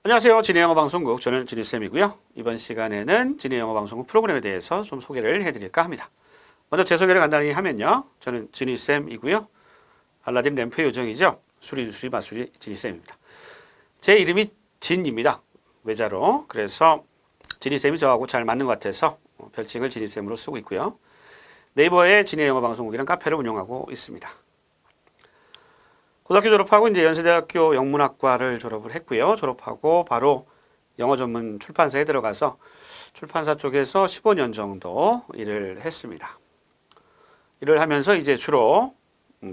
안녕하세요. 진해 영어 방송국 저는 진희쌤이고요. 이번 시간에는 진해 영어 방송국 프로그램에 대해서 좀 소개를 해드릴까 합니다. 먼저 제 소개를 간단히 하면요. 저는 진희쌤이고요. 알라딘 램프의 요정이죠. 수리주수리 마수리 진희쌤입니다. 제 이름이 진입니다. 외자로. 그래서 진희쌤이 저하고 잘 맞는 것 같아서 별칭을 진희쌤으로 쓰고 있고요. 네이버에 진해 영어 방송국이라는 카페를 운영하고 있습니다. 고등학교 졸업하고 이제 연세대학교 영문학과를 졸업을 했고요. 졸업하고 바로 영어 전문 출판사에 들어가서 출판사 쪽에서 15년 정도 일을 했습니다. 일을 하면서 이제 주로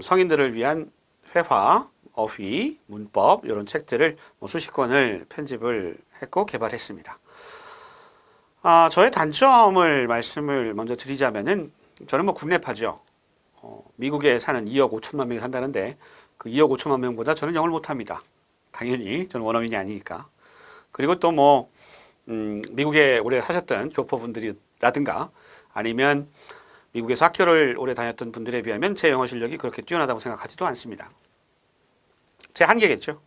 성인들을 위한 회화, 어휘, 문법 이런 책들을 수십 권을 편집을 했고 개발했습니다. 저의 단점을 말씀을 먼저 드리자면은 저는 국내파죠. 미국에 사는 2억 5천만 명이 산다는데 그 2억 5천만 명보다 저는 영어를 못합니다. 당연히 저는 원어민이 아니니까. 그리고 또 미국에 오래 사셨던 교포분들이라든가 아니면 미국에서 학교를 오래 다녔던 분들에 비하면 제 영어 실력이 그렇게 뛰어나다고 생각하지도 않습니다. 제 한계겠죠.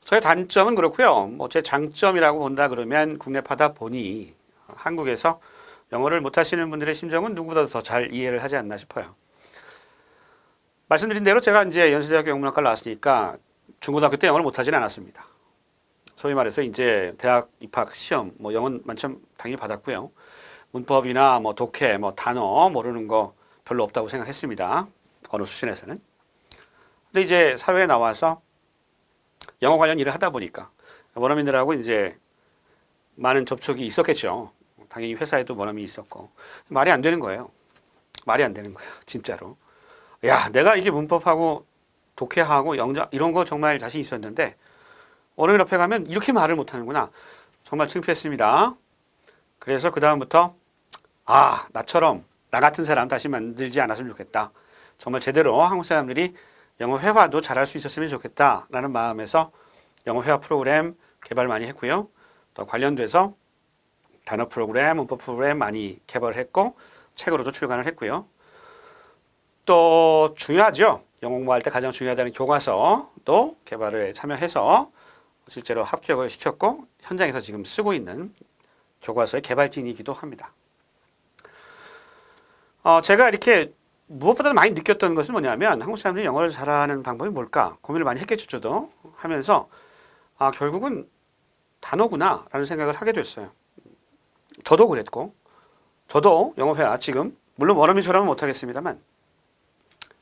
저의 단점은 그렇고요. 제 장점이라고 본다 그러면 국내파다 보니 한국에서 영어를 못하시는 분들의 심정은 누구보다도 더 잘 이해를 하지 않나 싶어요. 말씀드린 대로 제가 이제 연세대학교 영문학과를 나왔으니까 중고등학교 때 영어를 못하지는 않았습니다. 소위 말해서 이제 대학 입학 시험, 영어 만점 당연히 받았고요. 문법이나 독해, 단어 모르는 거 별로 없다고 생각했습니다. 어느 수준에서는. 근데 이제 사회에 나와서 영어 관련 일을 하다 보니까 원어민들하고 이제 많은 접촉이 있었겠죠. 당연히 회사에도 원어민이 있었고 말이 안 되는 거예요. 말이 안 되는 거예요. 진짜로. 야, 내가 이게 문법하고 독해하고 영작 이런 거 정말 자신 있었는데 원어민 앞에 가면 이렇게 말을 못하는구나. 정말 창피했습니다. 그래서 그 다음부터 나처럼 나 같은 사람 다시 만들지 않았으면 좋겠다. 정말 제대로 한국 사람들이 영어 회화도 잘할 수 있었으면 좋겠다라는 마음에서 영어 회화 프로그램 개발 많이 했고요. 또 관련돼서 단어 프로그램, 문법 프로그램 많이 개발했고 책으로도 출간을 했고요. 또 중요하죠. 영어 공부할 때 가장 중요하다는 교과서도 개발에 참여해서 실제로 합격을 시켰고 현장에서 지금 쓰고 있는 교과서의 개발진이기도 합니다. 제가 이렇게 무엇보다 많이 느꼈던 것은 뭐냐면 한국 사람들이 영어를 잘하는 방법이 뭘까 고민을 많이 했겠죠. 저도 하면서 결국은 단어구나 라는 생각을 하게 됐어요. 저도 그랬고 저도 영어 회화 지금 물론 원어민처럼은 못하겠습니다만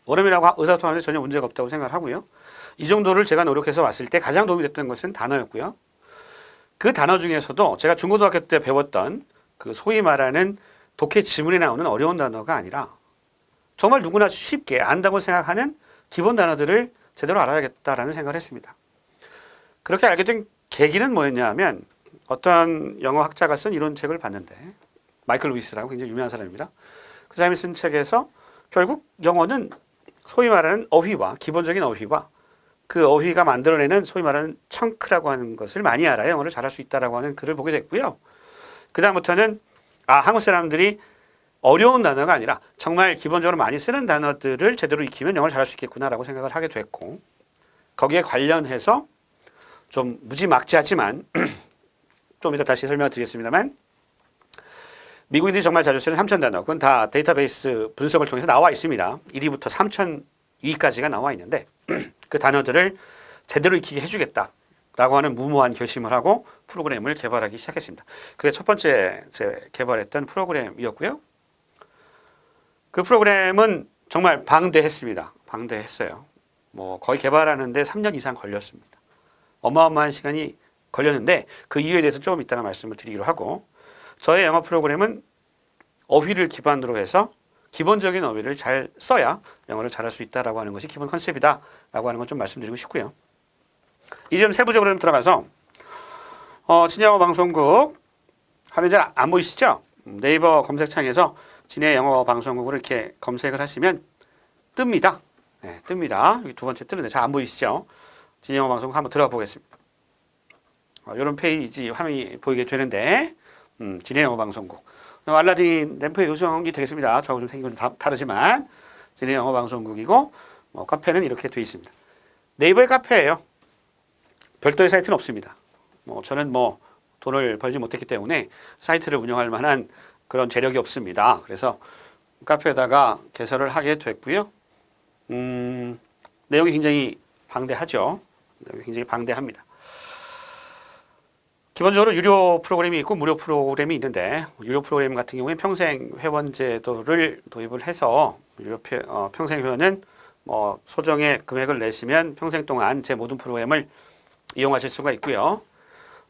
원어민하고 의사소통하는데 전혀 문제가 없다고 생각을 하고요. 이 정도를 제가 노력해서 왔을 때 가장 도움이 됐던 것은 단어였고요. 그 단어 중에서도 제가 중고등학교 때 배웠던 그 소위 말하는 독해 지문에 나오는 어려운 단어가 아니라 정말 누구나 쉽게 안다고 생각하는 기본 단어들을 제대로 알아야겠다라는 생각을 했습니다. 그렇게 알게 된 계기는 뭐였냐 하면 어떤 영어 학자가 쓴 이론 책을 봤는데 마이클 루이스라고 굉장히 유명한 사람입니다. 그 사람이 쓴 책에서 결국 영어는 소위 말하는 어휘와 기본적인 어휘와 그 어휘가 만들어내는 소위 말하는 청크라고 하는 것을 많이 알아야 영어를 잘할 수 있다라고 하는 글을 보게 됐고요. 그 다음부터는 한국 사람들이 어려운 단어가 아니라 정말 기본적으로 많이 쓰는 단어들을 제대로 익히면 영어를 잘할 수 있겠구나라고 생각을 하게 됐고 거기에 관련해서 좀 무지막지하지만 좀 이따 다시 설명을 드리겠습니다만 미국인들이 정말 자주 쓰는 3,000단어 그건 다 데이터베이스 분석을 통해서 나와 있습니다. 1위부터 3,002까지가 나와 있는데 그 단어들을 제대로 익히게 해주겠다라고 하는 무모한 결심을 하고 프로그램을 개발하기 시작했습니다. 그게 첫 번째 제 개발했던 프로그램이었고요. 그 프로그램은 정말 방대했습니다. 방대했어요. 거의 개발하는데 3년 이상 걸렸습니다. 어마어마한 시간이 걸렸는데 그 이유에 대해서 조금 이따가 말씀을 드리기로 하고 저의 영어 프로그램은 어휘를 기반으로 해서 기본적인 어휘를 잘 써야 영어를 잘할 수 있다라고 하는 것이 기본 컨셉이다라고 하는 건 좀 말씀드리고 싶고요. 이제 좀 세부적으로 좀 들어가서 진해 영어 방송국 화면 잘 안 보이시죠? 네이버 검색창에서 진해 영어 방송국을 이렇게 검색을 하시면 뜹니다. 네, 뜹니다. 여기 두 번째 뜨는데 잘 안 보이시죠? 진해 영어 방송국 한번 들어가 보겠습니다. 이런 페이지 화면이 보이게 되는데 진해 영어 방송국 알라딘 램프의 요정이 되겠습니다. 저하고 좀 생긴 건 다르지만 진해 영어 방송국이고 카페는 이렇게 되어 있습니다. 네이버의 카페예요. 별도의 사이트는 없습니다. 저는 돈을 벌지 못했기 때문에 사이트를 운영할 만한 그런 재력이 없습니다. 그래서 카페에다가 개설을 하게 됐고요. 내용이 굉장히 방대하죠. 내용이 굉장히 방대합니다. 기본적으로 유료 프로그램이 있고 무료 프로그램이 있는데 유료 프로그램 같은 경우에 평생 회원 제도를 도입을 해서 평생 회원은 소정의 금액을 내시면 평생 동안 제 모든 프로그램을 이용하실 수가 있고요.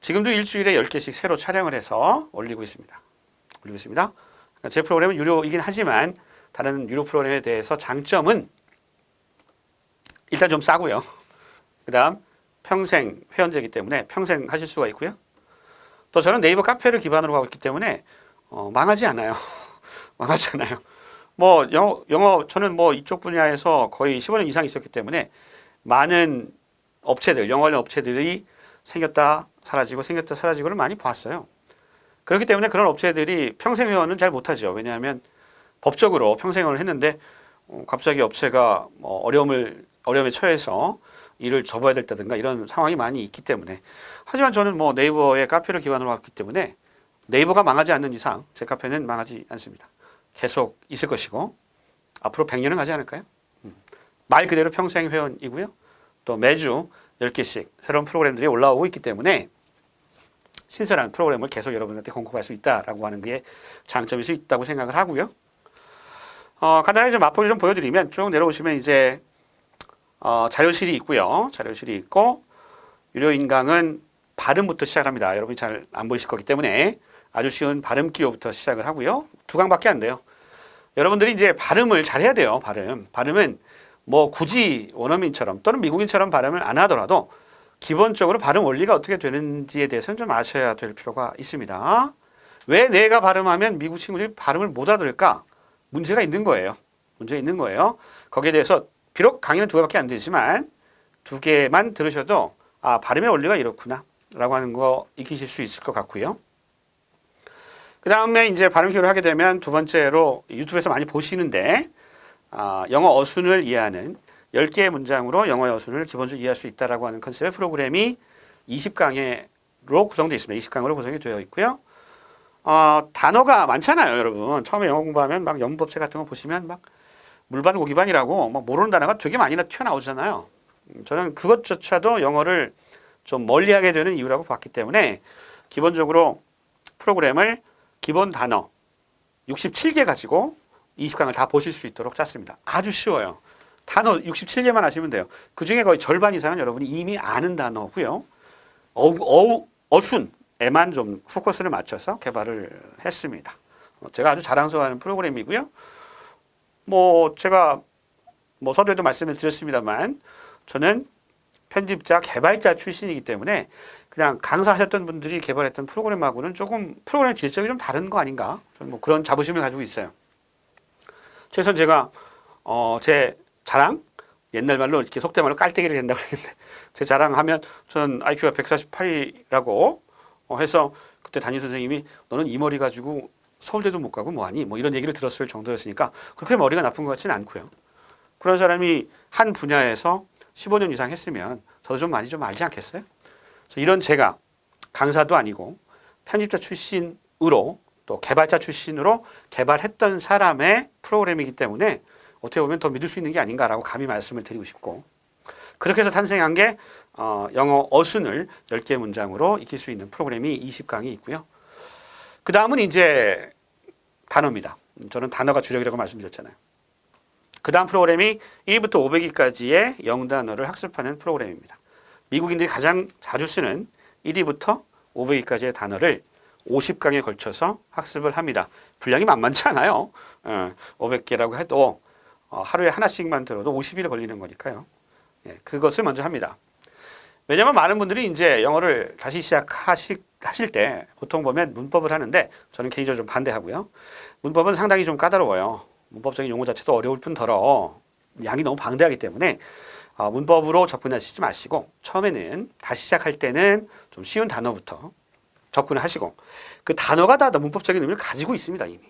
지금도 일주일에 10개씩 새로 촬영을 해서 올리고 있습니다. 그러니까 제 프로그램은 유료이긴 하지만 다른 유료 프로그램에 대해서 장점은 일단 좀 싸고요. 그 다음 평생 회원제이기 때문에 평생 하실 수가 있고요. 또 저는 네이버 카페를 기반으로 하고 있기 때문에 망하지 않아요. 망하지 않아요. 영어 저는 이쪽 분야에서 거의 15년 이상 있었기 때문에 많은 업체들, 영어 관련 업체들이 생겼다 사라지고 생겼다 사라지고를 많이 봤어요. 그렇기 때문에 그런 업체들이 평생 회원은 잘 못하죠. 왜냐하면 법적으로 평생을 했는데 갑자기 업체가 어려움에 처해서 일을 접어야 됐다든가 이런 상황이 많이 있기 때문에. 하지만 저는 네이버의 카페를 기반으로 했기 때문에 네이버가 망하지 않는 이상 제 카페는 망하지 않습니다. 계속 있을 것이고 앞으로 100년은 가지 않을까요? 말 그대로 평생 회원이고요. 또 매주 10개씩 새로운 프로그램들이 올라오고 있기 때문에 신선한 프로그램을 계속 여러분한테 공급할 수 있다라고 하는 게 장점일 수 있다고 생각을 하고요. 간단하게 좀 맛보기 좀 보여드리면 쭉 내려오시면 이제 자료실이 있고요. 자료실이 있고 유료 인강은 발음부터 시작합니다. 여러분이 잘 안 보이실 거기 때문에 아주 쉬운 발음 기호부터 시작을 하고요. 2강밖에 안 돼요. 여러분들이 이제 발음을 잘 해야 돼요. 발음은 굳이 원어민처럼 또는 미국인처럼 발음을 안 하더라도 기본적으로 발음 원리가 어떻게 되는지에 대해서는 좀 아셔야 될 필요가 있습니다. 왜 내가 발음하면 미국 친구들이 발음을 못 알아들을까? 문제가 있는 거예요. 거기에 대해서 비록 강의는 2개밖에 안 되지만 2개만 들으셔도 발음의 원리가 이렇구나 라고 하는 거 익히실 수 있을 것 같고요. 그 다음에 이제 발음 기호를 하게 되면 두 번째로 유튜브에서 많이 보시는데 영어 어순을 이해하는 10개의 문장으로 영어의 어순을 기본적으로 이해할 수 있다라고 하는 컨셉의 프로그램이 20강으로 구성되어 있습니다. 20강으로 구성이 되어 있고요. 단어가 많잖아요, 여러분. 처음에 영어 공부하면 막 연법책 같은 거 보시면 막 물반 고기반이라고 모르는 단어가 되게 많이 튀어나오잖아요. 저는 그것조차도 영어를 좀 멀리하게 되는 이유라고 봤기 때문에 기본적으로 프로그램을 기본 단어 67개 가지고 20강을 다 보실 수 있도록 짰습니다. 아주 쉬워요. 단어 67개만 아시면 돼요. 그 중에 거의 절반 이상은 여러분이 이미 아는 단어고요. 어순에만 좀 포커스를 맞춰서 개발을 했습니다. 제가 아주 자랑스러워하는 프로그램이고요. 제가 서두에도 말씀을 드렸습니다만 저는 편집자, 개발자 출신이기 때문에 그냥 강사하셨던 분들이 개발했던 프로그램하고는 조금 프로그램 질적이 좀 다른 거 아닌가? 저는 그런 자부심을 가지고 있어요. 최소한 제가 제 자랑, 옛날 말로 이렇게 속된 말로 깔때기를 된다고 했는데 제 자랑하면 저는 IQ가 148이라고 해서 그때 담임 선생님이 너는 이 머리 가지고 서울대도 못 가고 뭐하니? 이런 얘기를 들었을 정도였으니까 그렇게 머리가 나쁜 것 같지는 않고요. 그런 사람이 한 분야에서 15년 이상 했으면 저도 좀 많이 좀 알지 않겠어요? 그래서 이런 제가 강사도 아니고 편집자 출신으로 또 개발자 출신으로 개발했던 사람의 프로그램이기 때문에 어떻게 보면 더 믿을 수 있는 게 아닌가라고 감히 말씀을 드리고 싶고 그렇게 해서 탄생한 게 영어 어순을 10개의 문장으로 익힐 수 있는 프로그램이 20강이 있고요. 그 다음은 이제 단어입니다. 저는 단어가 주력이라고 말씀드렸잖아요. 그 다음 프로그램이 1부터 500위까지의 영단어를 학습하는 프로그램입니다. 미국인들이 가장 자주 쓰는 1위부터 500위까지의 단어를 50강에 걸쳐서 학습을 합니다. 분량이 만만치 않아요. 500개라고 해도 하루에 하나씩만 들어도 50일이 걸리는 거니까요. 그것을 먼저 합니다. 왜냐하면 많은 분들이 이제 영어를 다시 하실 때 보통 보면 문법을 하는데 저는 개인적으로 좀 반대하고요. 문법은 상당히 좀 까다로워요. 문법적인 용어 자체도 어려울 뿐더러 양이 너무 방대하기 때문에 문법으로 접근하시지 마시고 처음에는 다시 시작할 때는 좀 쉬운 단어부터 접근을 하시고 그 단어가 다 문법적인 의미를 가지고 있습니다, 이미.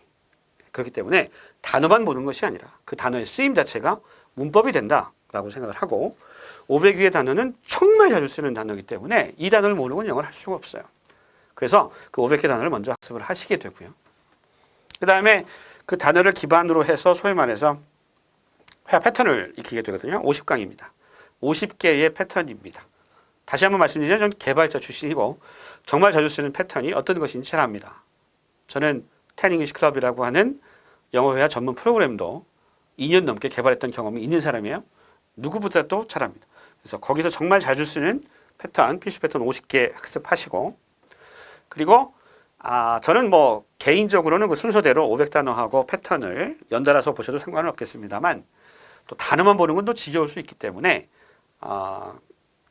그렇기 때문에 단어만 보는 것이 아니라 그 단어의 쓰임 자체가 문법이 된다라고 생각을 하고 500위의 단어는 정말 자주 쓰는 단어이기 때문에 이 단어를 모르고는 영어를 할 수가 없어요. 그래서 그 500개 단어를 먼저 학습을 하시게 되고요. 그 다음에 그 단어를 기반으로 해서 소위 말해서 회화 패턴을 익히게 되거든요. 50강입니다. 50개의 패턴입니다. 다시 한번 말씀드리자면 저는 개발자 출신이고 정말 자주 쓰는 패턴이 어떤 것인지 잘 압니다. 저는 텐잉리시 클럽이라고 하는 영어 회화 전문 프로그램도 2년 넘게 개발했던 경험이 있는 사람이에요. 누구보다도 잘 압니다. 그래서 거기서 정말 자주 쓰는 패턴, 필수 패턴 50개 학습하시고 그리고 저는 뭐 개인적으로는 그 순서대로 500단어하고 패턴을 연달아서 보셔도 상관은 없겠습니다만 또 단어만 보는 건 또 지겨울 수 있기 때문에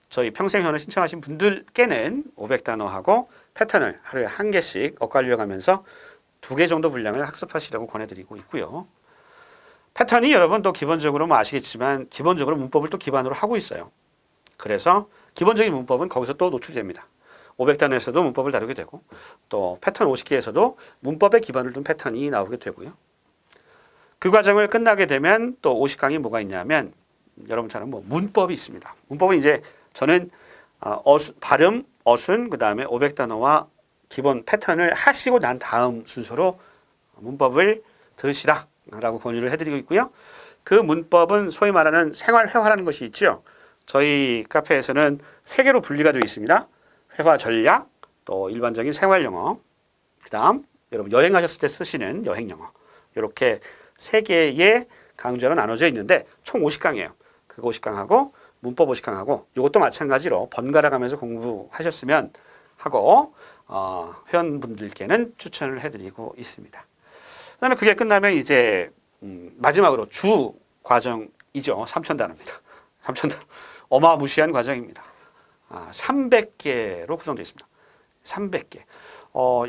저희 평생회원을 신청하신 분들께는 500단어하고 패턴을 하루에 한 개씩 엇갈려가면서 2개 정도 분량을 학습하시라고 권해드리고 있고요. 패턴이 여러분 또 기본적으로 뭐 아시겠지만 기본적으로 문법을 또 기반으로 하고 있어요. 그래서 기본적인 문법은 거기서 또 노출됩니다. 500단어에서도 문법을 다루게 되고 또 패턴 50개에서도 문법에 기반을 둔 패턴이 나오게 되고요. 그 과정을 끝나게 되면 또 50강이 뭐가 있냐면 여러분처럼 뭐 문법이 있습니다. 문법은 이제 저는 발음, 어순, 그 다음에 500단어와 기본 패턴을 하시고 난 다음 순서로 문법을 들으시라라고 권유를 해드리고 있고요. 그 문법은 소위 말하는 생활회화라는 것이 있죠. 저희 카페에서는 3개로 분리가 되어 있습니다. 회화 전략, 또 일반적인 생활영어, 그 다음 여러분 여행하셨을 때 쓰시는 여행영어 이렇게 3개의 강좌로 나눠져 있는데 총 50강이에요. 그 50강하고 문법 50강하고 이것도 마찬가지로 번갈아 가면서 공부하셨으면 하고 회원분들께는 추천을 해드리고 있습니다. 그다음에 그게 끝나면 이제 마지막으로 주 과정이죠. 3000단어입니다. 3000단어. 어마무시한 과정입니다. 300개로 구성되어 있습니다. 300개.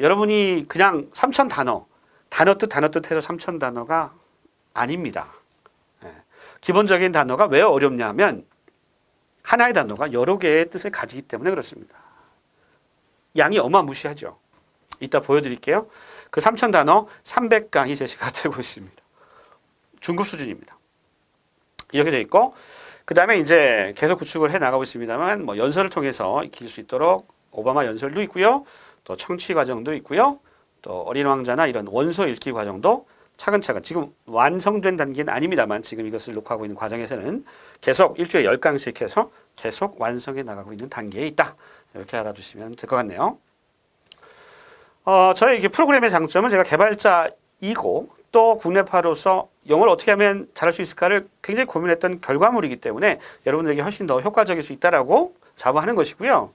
여러분이 그냥 3000단어, 단어 뜻 해서 3000단어가 아닙니다. 기본적인 단어가 왜 어렵냐면 하나의 단어가 여러 개의 뜻을 가지기 때문에 그렇습니다. 양이 어마무시하죠. 이따 보여드릴게요. 그 3000단어 300강이 제시가 되고 있습니다. 중급 수준입니다. 이렇게 되어 있고 그 다음에 이제 계속 구축을 해 나가고 있습니다만 뭐 연설을 통해서 익힐 수 있도록 오바마 연설도 있고요. 또 청취 과정도 있고요. 또 어린 왕자나 이런 원서 읽기 과정도 차근차근 지금 완성된 단계는 아닙니다만 지금 이것을 녹화하고 있는 과정에서는 계속 일주일에 10강씩 해서 계속 완성해 나가고 있는 단계에 있다. 이렇게 알아두시면 될 것 같네요. 저희 이게 프로그램의 장점은 제가 개발자이고 또 국내파로서 영어를 어떻게 하면 잘할 수 있을까를 굉장히 고민했던 결과물이기 때문에 여러분들에게 훨씬 더 효과적일 수 있다라고 자부하는 것이고요.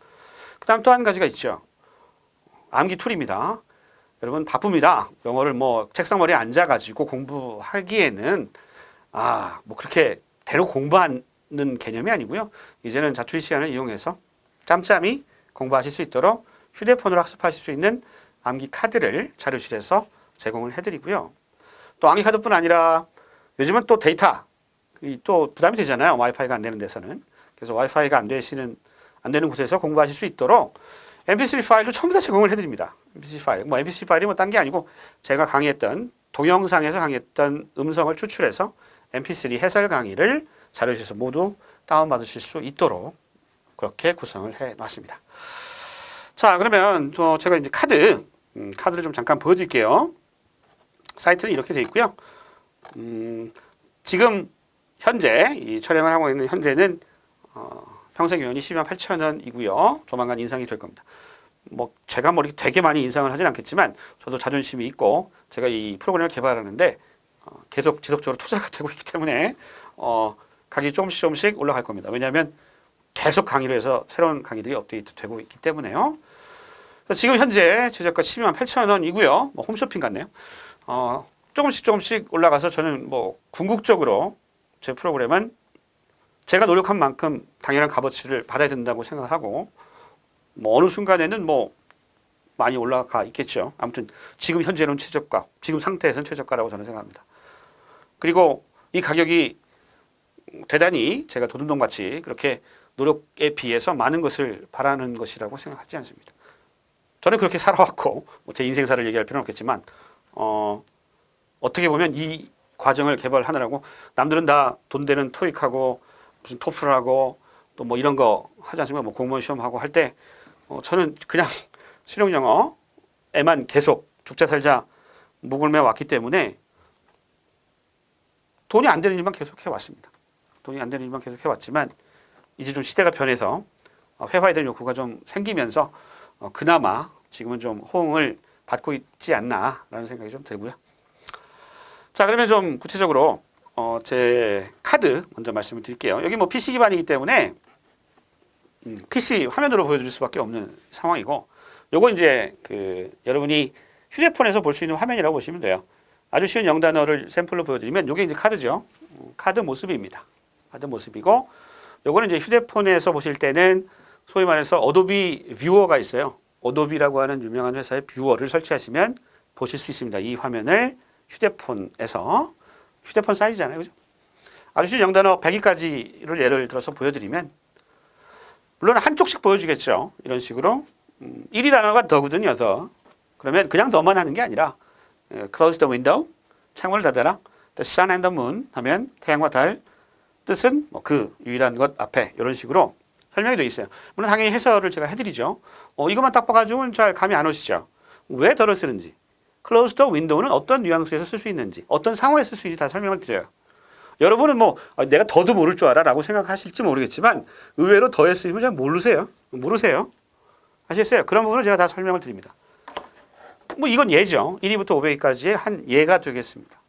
그 다음 또 한 가지가 있죠. 암기 툴입니다. 여러분 바쁩니다. 영어를 뭐 책상 머리에 앉아가지고 공부하기에는 뭐 그렇게 대놓고 공부하는 개념이 아니고요. 이제는 자투리 시간을 이용해서 짬짬이 공부하실 수 있도록 휴대폰으로 학습하실 수 있는 암기 카드를 자료실에서 제공을 해드리고요. 또 암기 카드뿐 아니라 요즘은 또 데이터 또 부담이 되잖아요. 와이파이가 안 되는 데서는. 그래서 와이파이가 안 되는 곳에서 공부하실 수 있도록 mp3 파일도 전부 다 제공을 해드립니다. mp3 파일. 뭐 mp3 파일이 뭐 딴 게 아니고 제가 강의했던 동영상에서 강의했던 음성을 추출해서 mp3 해설 강의를 자료실에서 모두 다운받으실 수 있도록 그렇게 구성을 해놨습니다. 자, 그러면 제가 이제 카드를 좀 잠깐 보여드릴게요. 사이트는 이렇게 되어 있고요. 지금 현재 이 촬영을 하고 있는 현재는 평생회원이 128,000원이고요. 조만간 인상이 될 겁니다. 뭐 제가 뭐 이렇게 되게 많이 인상을 하진 않겠지만 저도 자존심이 있고 제가 이 프로그램을 개발하는데 계속 지속적으로 투자가 되고 있기 때문에 가격이 조금씩 올라갈 겁니다. 왜냐하면 계속 강의로 해서 새로운 강의들이 업데이트 되고 있기 때문에요. 지금 현재 최저가 128,000원이고요. 뭐 홈쇼핑 같네요. 조금씩 올라가서 저는 뭐 궁극적으로 제 프로그램은 제가 노력한 만큼 당연한 값어치를 받아야 된다고 생각을 하고 뭐 어느 순간에는 뭐 많이 올라가 있겠죠. 아무튼 지금 현재는 최저가, 지금 상태에서는 최저가라고 저는 생각합니다. 그리고 이 가격이 대단히 제가 도둑놈같이 그렇게 노력에 비해서 많은 것을 바라는 것이라고 생각하지 않습니다. 저는 그렇게 살아왔고 제 인생사를 얘기할 필요는 없겠지만 어떻게 보면 이 과정을 개발하느라고 남들은 다 돈 되는 토익하고 무슨 토플하고 또 뭐 이런 거 하지 않습니까? 뭐 공무원 시험하고 할 때 저는 그냥 실용 영어에만 계속 죽자 살자 목을 매 왔기 때문에 돈이 안 되는 일만 계속 해왔습니다. 돈이 안 되는 일만 계속 해왔지만 이제 좀 시대가 변해서 회화에 대한 욕구가 좀 생기면서 그나마 지금은 좀 호응을 받고 있지 않나라는 생각이 좀 들고요. 자, 그러면 좀 구체적으로 제 카드 먼저 말씀을 드릴게요. 여기 뭐 PC 기반이기 때문에 PC 화면으로 보여드릴 수밖에 없는 상황이고, 요거 이제 여러분이 휴대폰에서 볼 수 있는 화면이라고 보시면 돼요. 아주 쉬운 영단어를 샘플로 보여드리면 요게 이제 카드죠. 카드 모습입니다. 카드 모습이고, 요거는 이제 휴대폰에서 보실 때는 소위 말해서 어도비 뷰어가 있어요. 어도비라고 하는 유명한 회사의 뷰어를 설치하시면 보실 수 있습니다. 이 화면을 휴대폰에서, 휴대폰 사이즈잖아요. 그죠? 아주 쉬운 영단어 100위까지를 예를 들어서 보여드리면, 물론 한쪽씩 보여주겠죠. 이런 식으로 1위 단어가 더거든요. 더. 그러면 그냥 더만 하는 게 아니라 close the window, 창문을 닫아라. the sun and the moon 하면 태양과 달, 뜻은 뭐 그 유일한 것 앞에 이런 식으로 설명이 되어 있어요. 물론 당연히 해설을 제가 해드리죠. 이것만 딱 봐가지고는 잘 감이 안 오시죠. 왜 더를 쓰는지, close the window는 어떤 뉘앙스에서 쓸 수 있는지, 어떤 상황에 쓸 수 있는지 다 설명을 드려요. 여러분은 뭐 내가 더도 모를 줄 알아 라고 생각하실지 모르겠지만 의외로 더의 쓰임을 잘 모르세요. 아시겠어요? 그런 부분을 제가 다 설명을 드립니다. 뭐 이건 예죠. 1위부터 500위까지의 한 예가 되겠습니다.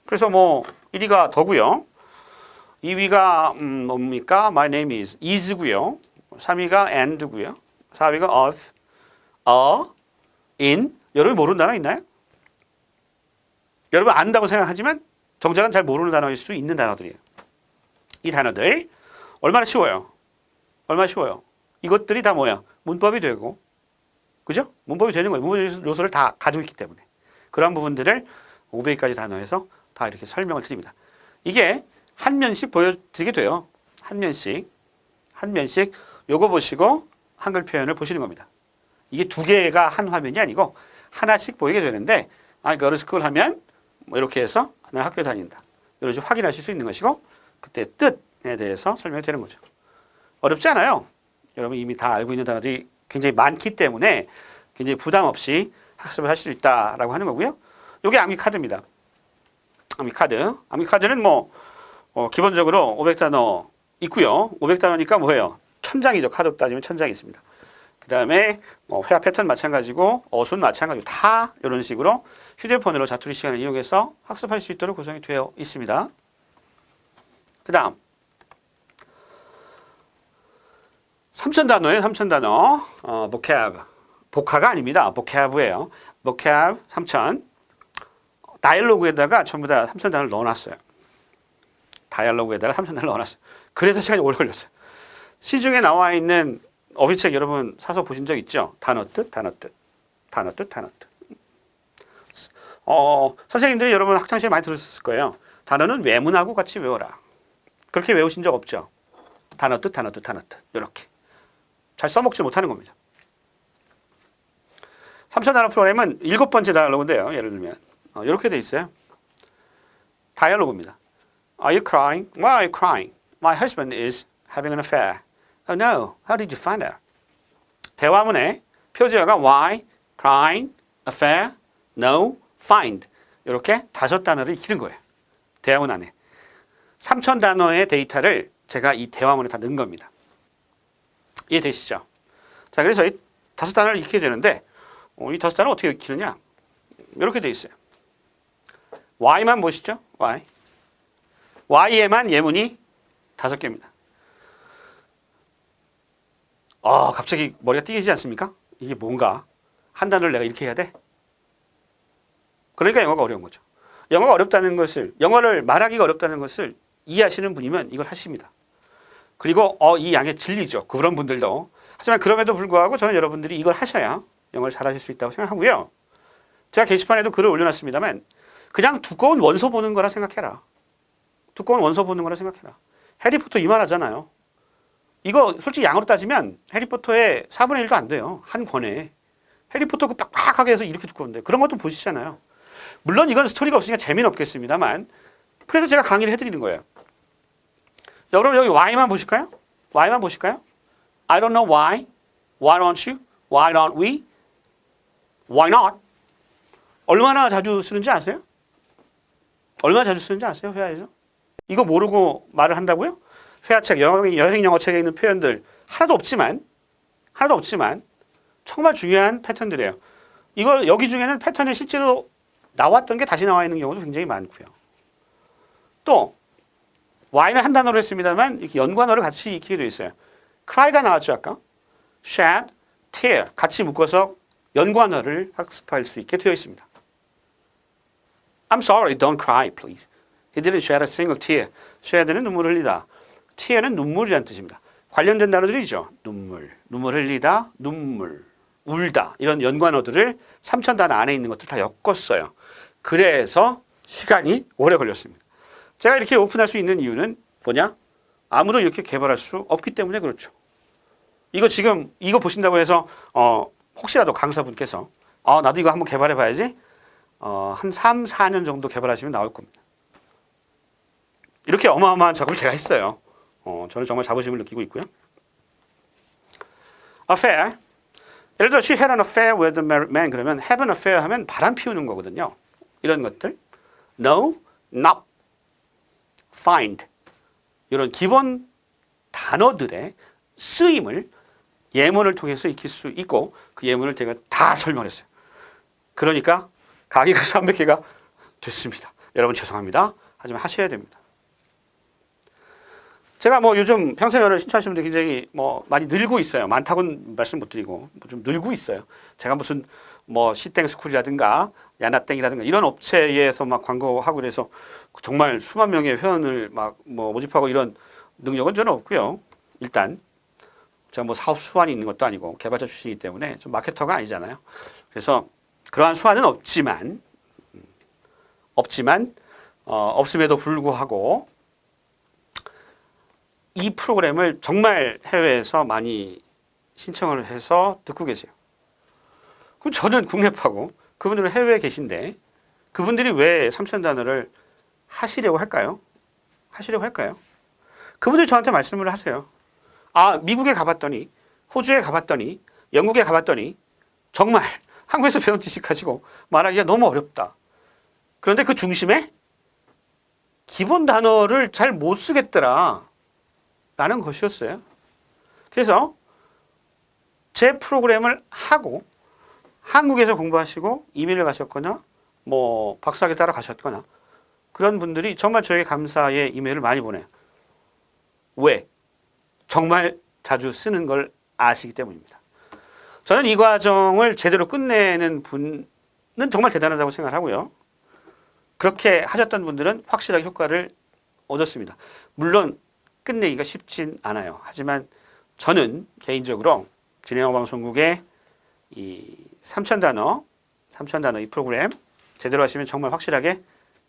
그래서 뭐 1위가 더고요. 2위가 뭡니까? My name is고요. 3위가 and고요. 4위가 of, in. 여러분 모르는 단어 있나요? 여러분 안다고 생각하지만 정작은 잘 모르는 단어일 수 있는 단어들이에요. 이 단어들 얼마나 쉬워요? 얼마나 쉬워요? 이것들이 다 뭐야? 문법이 되고, 그죠? 문법이 되는 거예요. 문법 요소를 다 가지고 있기 때문에. 그런 부분들을 500가지 단어에서 다 이렇게 설명을 드립니다. 이게 한 면씩 보여드리게 돼요. 한 면씩. 요거 보시고 한글 표현을 보시는 겁니다. 이게 두 개가 한 화면이 아니고 하나씩 보이게 되는데, I go to school 하면 뭐 이렇게 해서 나는 학교에 다닌다. 이런 식으로 확인하실 수 있는 것이고, 그때 뜻에 대해서 설명이 되는 거죠. 어렵지 않아요. 여러분 이미 다 알고 있는 단어들이 굉장히 많기 때문에 굉장히 부담 없이 학습을 하실 수 있다라고 하는 거고요. 이게 암기 카드입니다. 암기 카드는 뭐 기본적으로 500단어 있고요. 500단어니까 뭐예요? 1000장이죠. 카드 따지면 1000장이 있습니다. 그 다음에 뭐 회화 패턴 마찬가지고 어순 마찬가지고 다 이런 식으로 휴대폰으로 자투리 시간을 이용해서 학습할 수 있도록 구성이 되어 있습니다. 그 다음 3000단어예요. 3000단어. vocab. 복화가 아닙니다. vocab예요. vocab 3000. 다이얼로그에다가 전부 다 3000단어를 넣어놨어요. 다이얼로그에다가 3000단어를 넣어놨어요. 그래서 시간이 오래 걸렸어요. 시중에 나와 있는 어휘책 여러분 사서 보신 적 있죠? 단어 뜻. 선생님들이 여러분 학창시절에 많이 들으셨을 거예요. 단어는 외문하고 같이 외워라. 그렇게 외우신 적 없죠? 단어 뜻. 이렇게. 잘 써먹지 못하는 겁니다. 3000단어 프로그램은 7번째 다이얼로그인데요. 예를 들면 이렇게 돼 있어요. 다이얼로그입니다. Are you crying? Why are you crying? My husband is having an affair. Oh no, how did you find out? 대화문에 표제어가 why, crying, affair, no, find 이렇게 5단어를 익히는 거예요. 대화문 안에. 3000단어의 데이터를 제가 이 대화문에 다 넣은 겁니다. 이해되시죠? 자, 그래서 이 5단어를 익히게 되는데 이 5단어를 어떻게 익히느냐? 이렇게 돼 있어요. Y만 보시죠. Y. Y에만 예문이 5개입니다. 갑자기 머리가 띵해지지 않습니까? 이게 뭔가 한 단어를 내가 이렇게 해야 돼? 그러니까 영어가 어려운 거죠. 영어가 어렵다는 것을, 영어를 말하기가 어렵다는 것을 이해하시는 분이면 이걸 하십니다. 그리고 이 양의 진리죠. 그런 분들도. 하지만 그럼에도 불구하고 저는 여러분들이 이걸 하셔야 영어를 잘하실 수 있다고 생각하고요. 제가 게시판에도 글을 올려놨습니다만 그냥 두꺼운 원서 보는 거라 생각해라. 해리포터 이만하잖아요. 이거 솔직히 양으로 따지면 해리포터의 4분의 1도 안 돼요. 한 권에. 해리포터 그 빡빡하게 해서 이렇게 두꺼운데 그런 것도 보시잖아요. 물론 이건 스토리가 없으니까 재미는 없겠습니다만 그래서 제가 강의를 해드리는 거예요. 여러분 여기 Y만 보실까요? why만 보실까요? I don't know why. Why don't you? Why don't we? Why not? 얼마나 자주 쓰는지 아세요? 얼마나 자주 쓰는지 아세요? 회화에서? 이거 모르고 말을 한다고요? 회화책, 여행 영어 책에 있는 표현들 하나도 없지만 정말 중요한 패턴들이에요. 이거 여기 중에는 패턴이 실제로 나왔던 게 다시 나와 있는 경우도 굉장히 많고요. 또 why는 한 단어로 했습니다만 이렇게 연관어를 같이 익히게 되어 있어요. cry가 나왔죠 아까. shed, tear 같이 묶어서 연관어를 학습할 수 있게 되어 있습니다. I'm sorry, don't cry, please. He didn't shed a single tear. shed는 눈물을 흘리다. tear는 눈물이라는 뜻입니다. 관련된 단어들이죠. 눈물 흘리다, 눈물, 울다 이런 연관어들을 3,000단어 안에 있는 것들 다 엮었어요. 그래서 시간이 오래 걸렸습니다. 제가 이렇게 오픈할 수 있는 이유는 뭐냐? 아무도 이렇게 개발할 수 없기 때문에 그렇죠. 이거 보신다고 해서 혹시라도 강사분께서 나도 이거 한번 개발해 봐야지. 한 3, 4년 정도 개발하시면 나올 겁니다. 이렇게 어마어마한 작업을 제가 했어요. 저는 정말 자부심을 느끼고 있고요. affair. 예를 들어 she had an affair with the married man 그러면 have an affair 하면 바람 피우는 거거든요. 이런 것들. No, not, find 이런 기본 단어들의 쓰임을 예문을 통해서 익힐 수 있고 그 예문을 제가 다 설명했어요. 그러니까 강의가 300개가 됐습니다. 여러분 죄송합니다. 하지만 하셔야 됩니다. 제가 요즘 평생연을 신청하시는 분들 굉장히 많이 늘고 있어요. 많다고는 말씀 못 드리고 좀 늘고 있어요. 제가 무슨 시땡스쿨이라든가 야나땡이라든가 이런 업체에서 막 광고하고 그래서 정말 수만 명의 회원을 모집하고 이런 능력은 저는 없고요. 일단 제가 사업 수완이 있는 것도 아니고 개발자 출신이기 때문에 좀 마케터가 아니잖아요. 그래서 그러한 수완은 없지만 없음에도 불구하고 이 프로그램을 정말 해외에서 많이 신청을 해서 듣고 계세요. 그럼 저는 국내파고 그분들은 해외에 계신데 그분들이 왜 3,000단어를 하시려고 할까요? 그분들이 저한테 말씀을 하세요. 미국에 가봤더니 호주에 가봤더니 영국에 가봤더니 정말 한국에서 배운 지식 가지고 말하기가 너무 어렵다. 그런데 그 중심에 기본 단어를 잘 못 쓰겠더라 라는 것이었어요. 그래서 제 프로그램을 하고 한국에서 공부하시고 이민을 가셨거나 박사학위 따라 가셨거나 그런 분들이 정말 저에게 감사의 이메일을 많이 보내요. 왜? 정말 자주 쓰는 걸 아시기 때문입니다. 저는 이 과정을 제대로 끝내는 분은 정말 대단하다고 생각하고요. 그렇게 하셨던 분들은 확실하게 효과를 얻었습니다. 물론 끝내기가 쉽진 않아요. 하지만 저는 개인적으로 진행어 방송국의 이 3,000단어 이 프로그램 제대로 하시면 정말 확실하게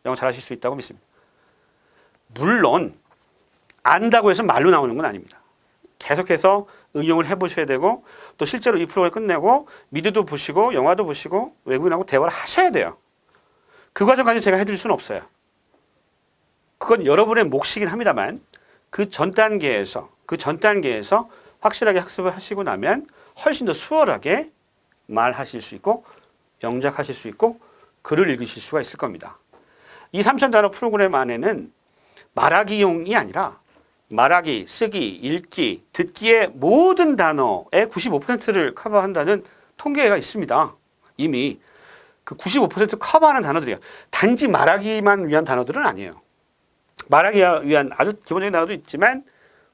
영어 잘하실 수 있다고 믿습니다. 물론 안다고 해서 말로 나오는 건 아닙니다. 계속해서 응용을 해보셔야 되고 또 실제로 이 프로그램을 끝내고 미드도 보시고 영화도 보시고 외국인하고 대화를 하셔야 돼요. 그 과정까지 제가 해드릴 수는 없어요. 그건 여러분의 몫이긴 합니다만 그 전 단계에서 확실하게 학습을 하시고 나면 훨씬 더 수월하게 말하실 수 있고 영작하실 수 있고 글을 읽으실 수가 있을 겁니다. 이 3,000단어 프로그램 안에는 말하기용이 아니라 말하기, 쓰기, 읽기, 듣기의 모든 단어의 95%를 커버한다는 통계가 있습니다. 이미 그 95% 커버하는 단어들이에요. 단지 말하기만 위한 단어들은 아니에요. 말하기 위한 아주 기본적인 단어도 있지만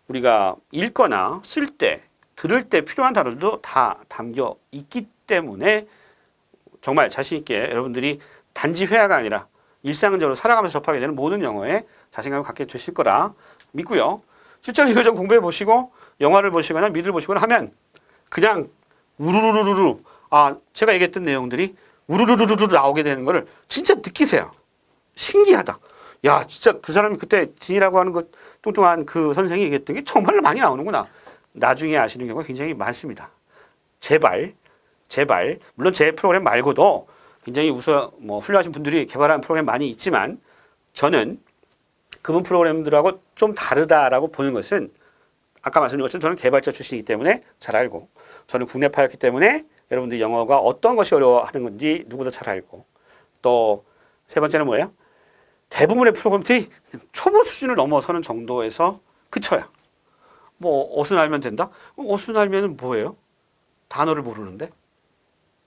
우리가 읽거나 쓸 때, 들을 때 필요한 단어들도 다 담겨 있기 때문에 정말 자신 있게 여러분들이 단지 회화가 아니라 일상적으로 살아가면서 접하게 되는 모든 영어에 자신감을 갖게 되실 거라 믿고요. 실제로 이걸 좀 공부해 보시고 영화를 보시거나 미드를 보시거나 하면 그냥 우르르르르 제가 얘기했던 내용들이 우르르르르 나오게 되는 거를 진짜 느끼세요. 신기하다. 야, 진짜 그 사람이 그때 진이라고 하는 그 뚱뚱한 그 선생이 얘기했던 게 정말로 많이 나오는구나. 나중에 아시는 경우가 굉장히 많습니다. 제발. 물론 제 프로그램 말고도 굉장히 훌륭하신 분들이 개발한 프로그램 많이 있지만 저는 그분 프로그램들하고 좀 다르다라고 보는 것은 아까 말씀드린 것처럼 저는 개발자 출신이기 때문에 잘 알고, 저는 국내파였기 때문에 여러분들이 영어가 어떤 것이 어려워하는 건지 누구보다 잘 알고, 또 세 번째는 뭐예요? 대부분의 프로그램들이 초보 수준을 넘어서는 정도에서 그쳐요. 뭐 어순 알면 된다? 어순 알면 뭐예요? 단어를 모르는데?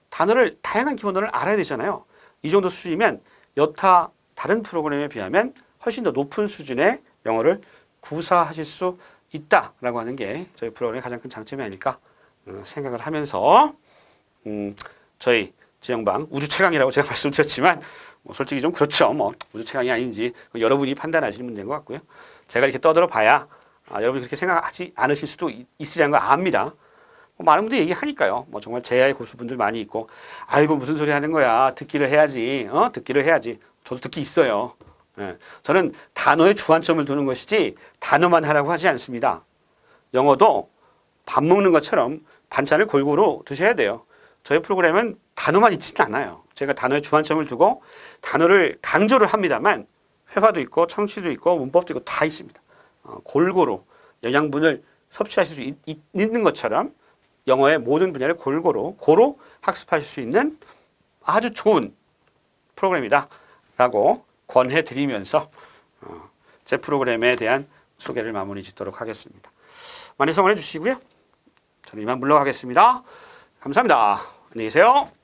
단어를, 다양한 기본어를 알아야 되잖아요. 이 정도 수준이면 여타 다른 프로그램에 비하면 훨씬 더 높은 수준의 영어를 구사하실 수 있다라고 하는 게 저희 프로그램의 가장 큰 장점이 아닐까 생각을 하면서 저희 지영방 우주 최강이라고 제가 말씀드렸지만 뭐 솔직히 좀 그렇죠. 뭐 우주 최강이 아닌지 여러분이 판단하시는 문제인 것 같고요. 제가 이렇게 떠들어 봐야 여러분이 그렇게 생각하지 않으실 수도 있으리라는 걸 압니다. 뭐 많은 분들이 얘기하니까요. 뭐 정말 제야의 고수분들 많이 있고, 아이고 무슨 소리 하는 거야. 듣기를 해야지. 듣기를 해야지. 저도 듣기 있어요. 예. 저는 단어에 주안점을 두는 것이지 단어만 하라고 하지 않습니다. 영어도 밥 먹는 것처럼 반찬을 골고루 드셔야 돼요. 저희 프로그램은 단어만 있지는 않아요. 제가 단어에 주안점을 두고 단어를 강조를 합니다만 회화도 있고 청취도 있고 문법도 있고 다 있습니다. 골고루 영양분을 섭취하실 수 있는 것처럼 영어의 모든 분야를 고루 학습하실 수 있는 아주 좋은 프로그램이다 라고 권해드리면서 제 프로그램에 대한 소개를 마무리 짓도록 하겠습니다. 많이 성원해 주시고요. 저는 이만 물러가겠습니다. 감사합니다. 안녕히 계세요.